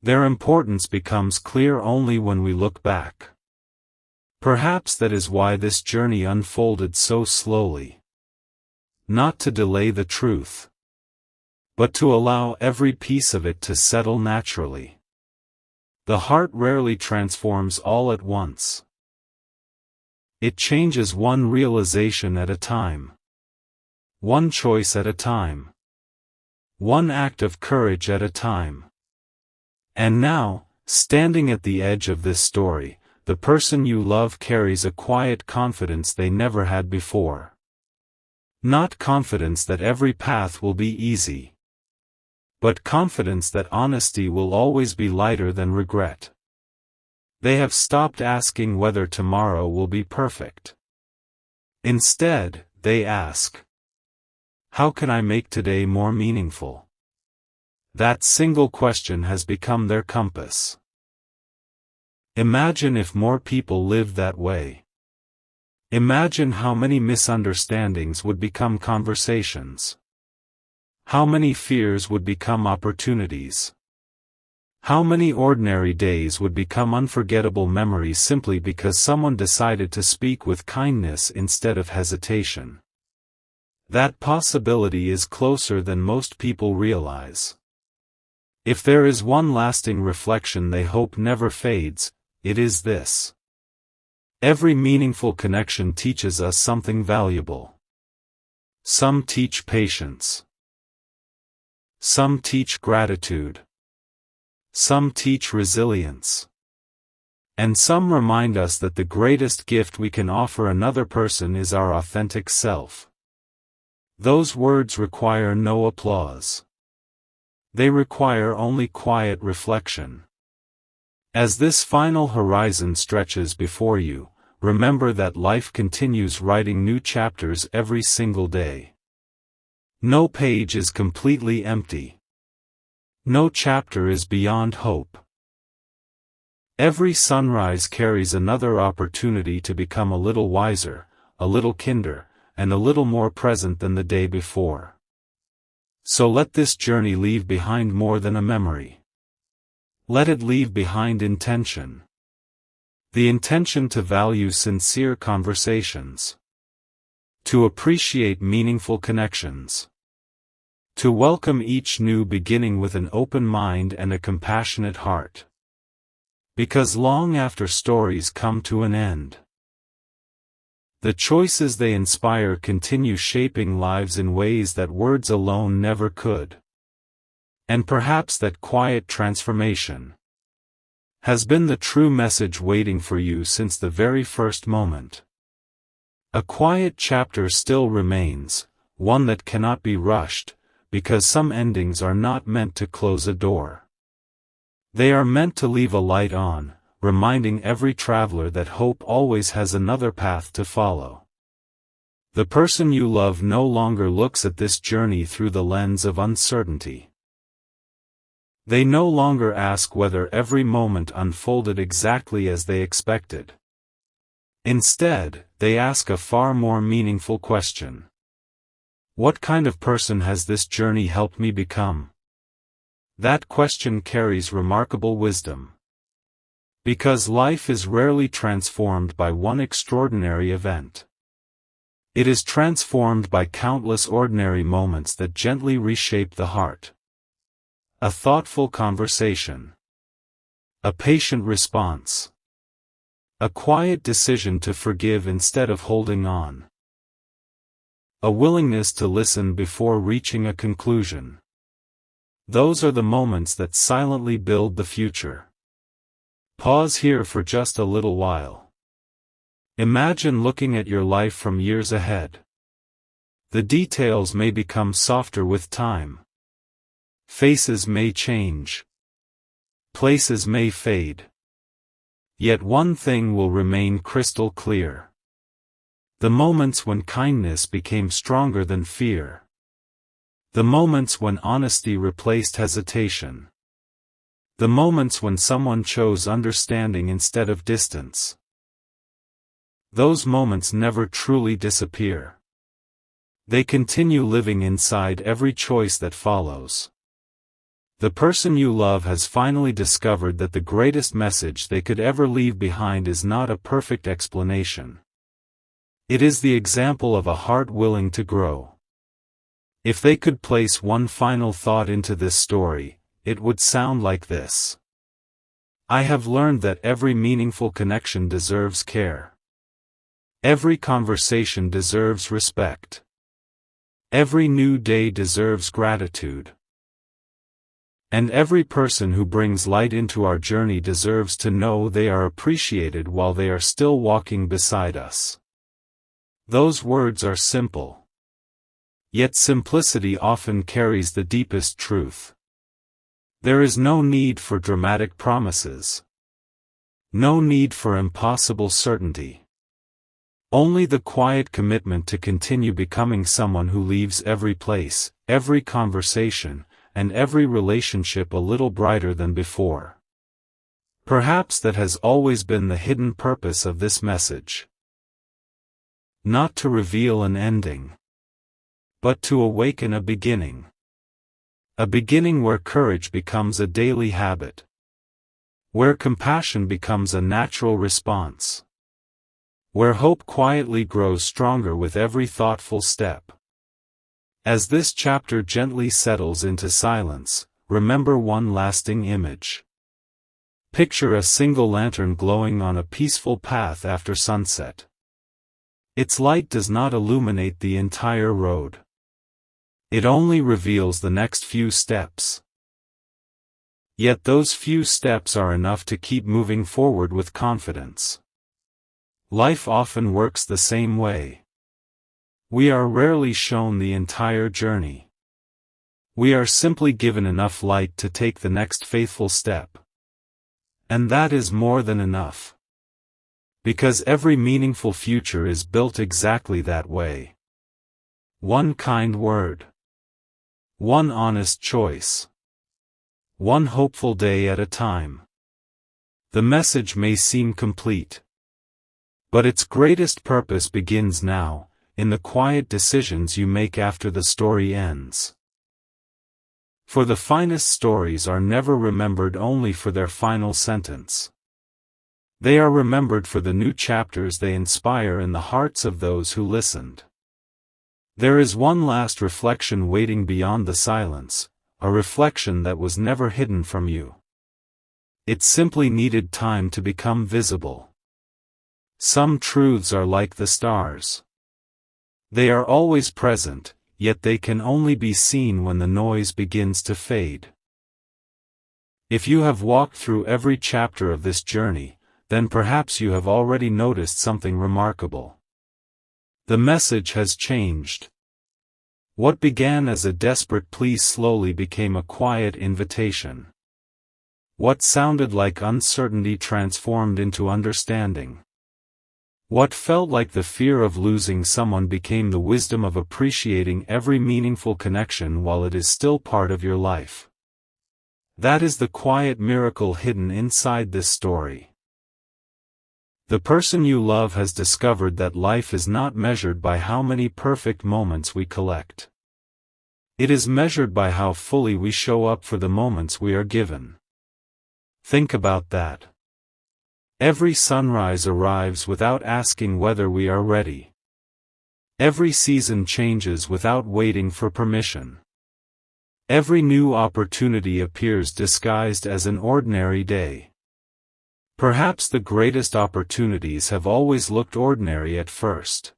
Their importance becomes clear only when we look back. Perhaps that is why this journey unfolded so slowly. Not to delay the truth, but to allow every piece of it to settle naturally. The heart rarely transforms all at once. It changes one realization at a time. One choice at a time. One act of courage at a time. And now, standing at the edge of this story, the person you love carries a quiet confidence they never had before. Not confidence that every path will be easy, but confidence that honesty will always be lighter than regret. They have stopped asking whether tomorrow will be perfect. Instead, they ask, how can I make today more meaningful? That single question has become their compass. Imagine if more people lived that way. Imagine how many misunderstandings would become conversations. How many fears would become opportunities. How many ordinary days would become unforgettable memories simply because someone decided to speak with kindness instead of hesitation. That possibility is closer than most people realize. If there is one lasting reflection they hope never fades, it is this. Every meaningful connection teaches us something valuable. Some teach patience. Some teach gratitude. Some teach resilience. And some remind us that the greatest gift we can offer another person is our authentic self. Those words require no applause. They require only quiet reflection. As this final horizon stretches before you, remember that life continues writing new chapters every single day. No page is completely empty. No chapter is beyond hope. Every sunrise carries another opportunity to become a little wiser, a little kinder, and a little more present than the day before. So let this journey leave behind more than a memory. Let it leave behind intention. The intention to value sincere conversations. To appreciate meaningful connections. To welcome each new beginning with an open mind and a compassionate heart. Because long after stories come to an end, the choices they inspire continue shaping lives in ways that words alone never could. And perhaps that quiet transformation has been the true message waiting for you since the very first moment. A quiet chapter still remains, one that cannot be rushed, because some endings are not meant to close a door. They are meant to leave a light on, reminding every traveler that hope always has another path to follow. The person you love no longer looks at this journey through the lens of uncertainty. They no longer ask whether every moment unfolded exactly as they expected. Instead, they ask a far more meaningful question. What kind of person has this journey helped me become? That question carries remarkable wisdom. Because life is rarely transformed by one extraordinary event. It is transformed by countless ordinary moments that gently reshape the heart. A thoughtful conversation. A patient response. A quiet decision to forgive instead of holding on. A willingness to listen before reaching a conclusion. Those are the moments that silently build the future. Pause here for just a little while. Imagine looking at your life from years ahead. The details may become softer with time. Faces may change. Places may fade. Yet one thing will remain crystal clear. The moments when kindness became stronger than fear. The moments when honesty replaced hesitation. The moments when someone chose understanding instead of distance. Those moments never truly disappear. They continue living inside every choice that follows. The person you love has finally discovered that the greatest message they could ever leave behind is not a perfect explanation. It is the example of a heart willing to grow. If they could place one final thought into this story, it would sound like this. I have learned that every meaningful connection deserves care. Every conversation deserves respect. Every new day deserves gratitude. And every person who brings light into our journey deserves to know they are appreciated while they are still walking beside us. Those words are simple. Yet simplicity often carries the deepest truth. There is no need for dramatic promises. No need for impossible certainty. Only the quiet commitment to continue becoming someone who leaves every place, every conversation, and every relationship a little brighter than before. Perhaps that has always been the hidden purpose of this message. Not to reveal an ending, but to awaken a beginning. A beginning where courage becomes a daily habit. Where compassion becomes a natural response. Where hope quietly grows stronger with every thoughtful step. As this chapter gently settles into silence, remember one lasting image. Picture a single lantern glowing on a peaceful path after sunset. Its light does not illuminate the entire road. It only reveals the next few steps. Yet those few steps are enough to keep moving forward with confidence. Life often works the same way. We are rarely shown the entire journey. We are simply given enough light to take the next faithful step. And that is more than enough. Because every meaningful future is built exactly that way. One kind word. One honest choice. One hopeful day at a time. The message may seem complete. But its greatest purpose begins now, in the quiet decisions you make after the story ends. For the finest stories are never remembered only for their final sentence. They are remembered for the new chapters they inspire in the hearts of those who listened. There is one last reflection waiting beyond the silence, a reflection that was never hidden from you. It simply needed time to become visible. Some truths are like the stars. They are always present, yet they can only be seen when the noise begins to fade. If you have walked through every chapter of this journey, then perhaps you have already noticed something remarkable. The message has changed. What began as a desperate plea slowly became a quiet invitation. What sounded like uncertainty transformed into understanding. What felt like the fear of losing someone became the wisdom of appreciating every meaningful connection while it is still part of your life. That is the quiet miracle hidden inside this story. The person you love has discovered that life is not measured by how many perfect moments we collect. It is measured by how fully we show up for the moments we are given. Think about that. Every sunrise arrives without asking whether we are ready. Every season changes without waiting for permission. Every new opportunity appears disguised as an ordinary day. Perhaps the greatest opportunities have always looked ordinary at first.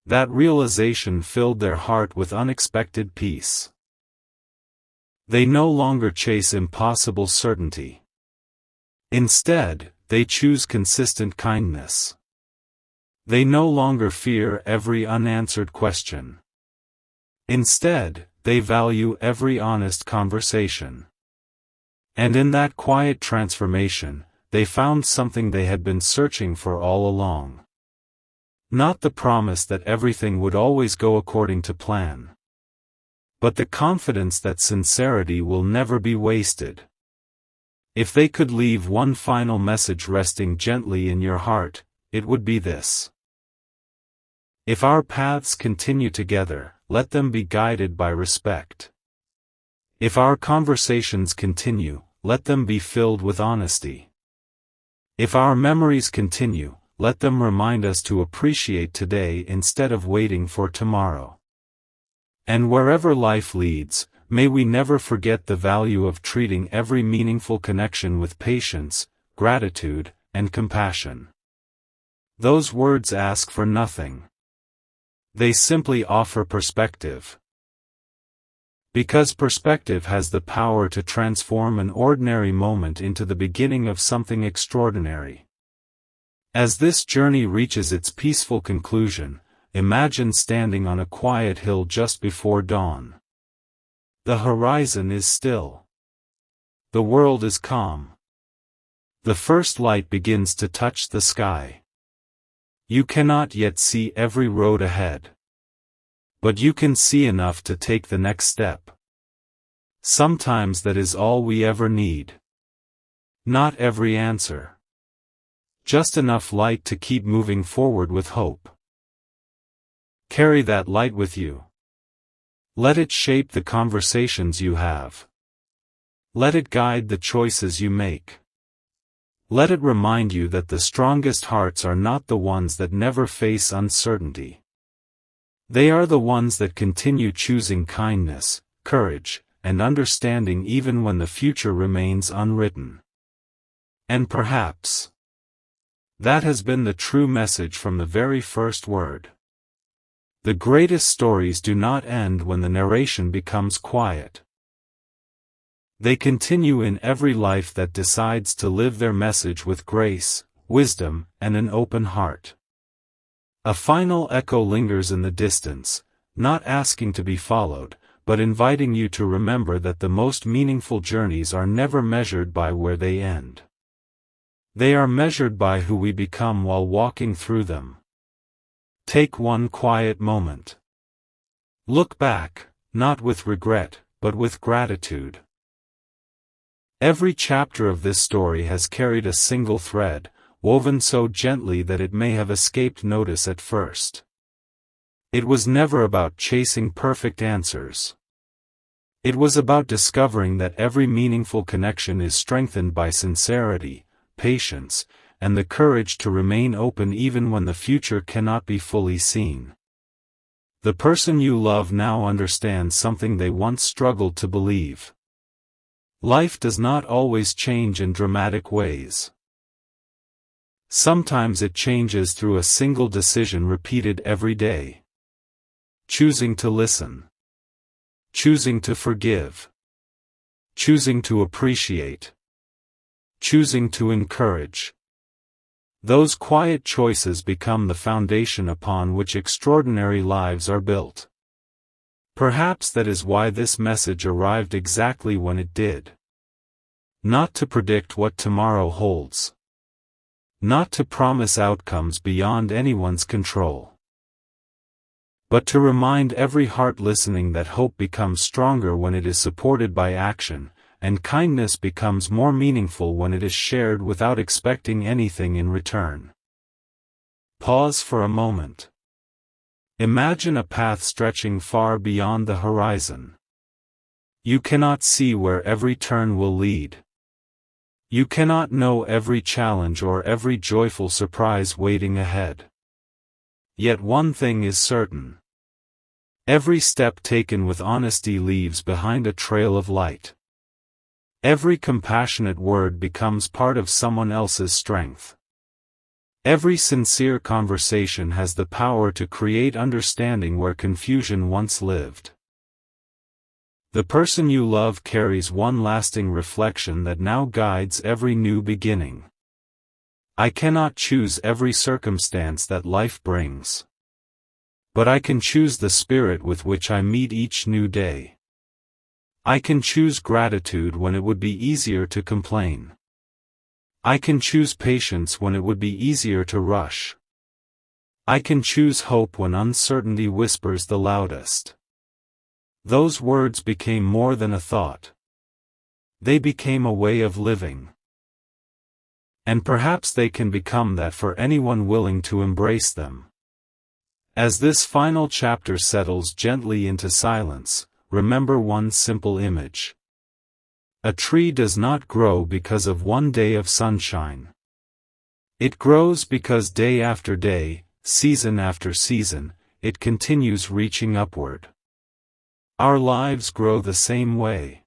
That realization filled their heart with unexpected peace. They no longer chase impossible certainty. Instead, they choose consistent kindness. They no longer fear every unanswered question. Instead, they value every honest conversation. And in that quiet transformation, they found something they had been searching for all along. Not the promise that everything would always go according to plan, but the confidence that sincerity will never be wasted. If they could leave one final message resting gently in your heart, it would be this. If our paths continue together, let them be guided by respect. If our conversations continue, let them be filled with honesty. If our memories continue, let them remind us to appreciate today instead of waiting for tomorrow. And wherever life leads, may we never forget the value of treating every meaningful connection with patience, gratitude, and compassion. Those words ask for nothing. They simply offer perspective. Because perspective has the power to transform an ordinary moment into the beginning of something extraordinary. As this journey reaches its peaceful conclusion, imagine standing on a quiet hill just before dawn. The horizon is still. The world is calm. The first light begins to touch the sky. You cannot yet see every road ahead. But you can see enough to take the next step. Sometimes that is all we ever need. Not every answer. Just enough light to keep moving forward with hope. Carry that light with you. Let it shape the conversations you have. Let it guide the choices you make. Let it remind you that the strongest hearts are not the ones that never face uncertainty. They are the ones that continue choosing kindness, courage, and understanding even when the future remains unwritten. And perhaps that has been the true message from the very first word. The greatest stories do not end when the narration becomes quiet. They continue in every life that decides to live their message with grace, wisdom, and an open heart. A final echo lingers in the distance, not asking to be followed, but inviting you to remember that the most meaningful journeys are never measured by where they end. They are measured by who we become while walking through them. Take one quiet moment. Look back, not with regret, but with gratitude. Every chapter of this story has carried a single thread, woven so gently that it may have escaped notice at first. It was never about chasing perfect answers. It was about discovering that every meaningful connection is strengthened by sincerity, patience, and the courage to remain open even when the future cannot be fully seen. The person you love now understands something they once struggled to believe. Life does not always change in dramatic ways. Sometimes it changes through a single decision repeated every day. Choosing to listen. Choosing to forgive. Choosing to appreciate. Choosing to encourage. Those quiet choices become the foundation upon which extraordinary lives are built. Perhaps that is why this message arrived exactly when it did. Not to predict what tomorrow holds. Not to promise outcomes beyond anyone's control. But to remind every heart listening that hope becomes stronger when it is supported by action, and kindness becomes more meaningful when it is shared without expecting anything in return. Pause for a moment. Imagine a path stretching far beyond the horizon. You cannot see where every turn will lead. You cannot know every challenge or every joyful surprise waiting ahead. Yet one thing is certain. Every step taken with honesty leaves behind a trail of light. Every compassionate word becomes part of someone else's strength. Every sincere conversation has the power to create understanding where confusion once lived. The person you love carries one lasting reflection that now guides every new beginning. I cannot choose every circumstance that life brings. But I can choose the spirit with which I meet each new day. I can choose gratitude when it would be easier to complain. I can choose patience when it would be easier to rush. I can choose hope when uncertainty whispers the loudest. Those words became more than a thought. They became a way of living. And perhaps they can become that for anyone willing to embrace them. As this final chapter settles gently into silence, remember one simple image. A tree does not grow because of one day of sunshine. It grows because day after day, season after season, it continues reaching upward. Our lives grow the same way.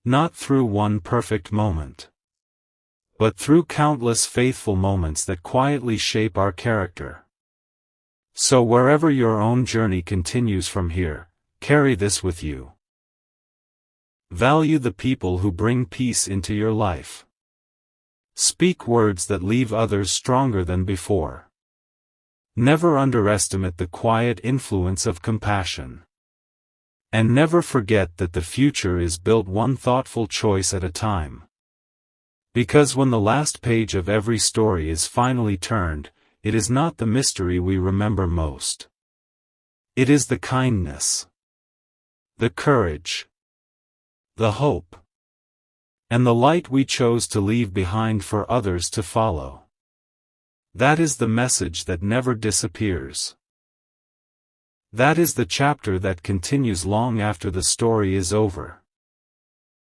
Not through one perfect moment, but through countless faithful moments that quietly shape our character. So wherever your own journey continues from here, carry this with you. Value the people who bring peace into your life. Speak words that leave others stronger than before. Never underestimate the quiet influence of compassion. And never forget that the future is built one thoughtful choice at a time. Because when the last page of every story is finally turned, it is not the mystery we remember most. It is the kindness, the courage, the hope, and the light we chose to leave behind for others to follow. That is the message that never disappears. That is the chapter that continues long after the story is over.